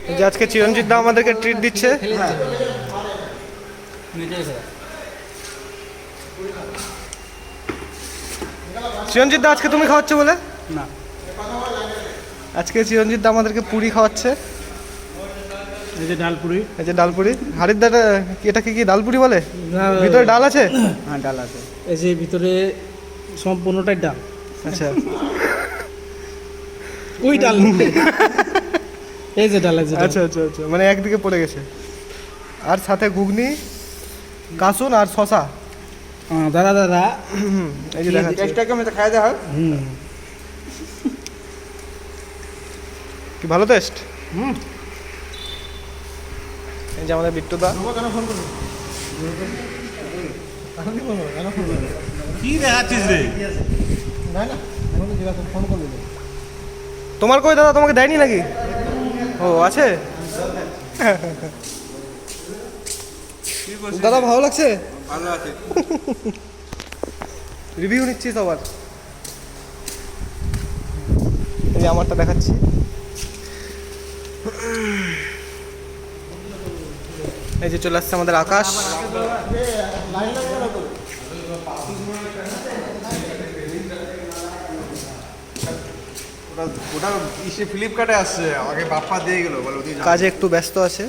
যে আজকে চিরঞ্জিত দা আমাদেরকে ট্রিট দিচ্ছে। চিরঞ্জিত দা আজকে তুমি খাওয়াচ্ছ বলে? না, আজকে চিরঞ্জিত দা আমাদেরকে পুরি খাওয়াচ্ছে। এই যে ডালপুরি। এই যে ডালপুরি। হারির দাটা এটাকে কি ডালপুরি বলে? ভিতরে ডাল আছে? হ্যাঁ, ডাল আছে। এই যে ভিতরে সম্পূর্ণটাই ডাল। আচ্ছা। ওই ডাল এই যে ডাল আছে। আচ্ছা আচ্ছা আচ্ছা, মানে একদিকে পড়ে গেছে। আর সাথে ঘুগনি, কাসুন আর শশা। দাদা দাদা এই যে দেখাচ্ছি। টেস্টটাকে আমি তো খাই দেওয়া। কি ভালো টেস্ট? এই যে আমাদের বিট্টু দা। কি দেখাচ্ছিস রে? তোমার কই দাদা, তোমাকে দেয়নি নাকি? ও আছে। দাদা ভালো লাগছে? ভালো আছে। রিভিউ নিচ্ছি সবার। এই যে আমারটা দেখাচ্ছি। এই যে চলে আসছে আমাদের আকাশ। ওটা ইসে ফ্লিপকার্টে আসছে, আমাকে বাপ্পা দিয়ে গেল, বলো কাজে একটু ব্যস্ত আছে।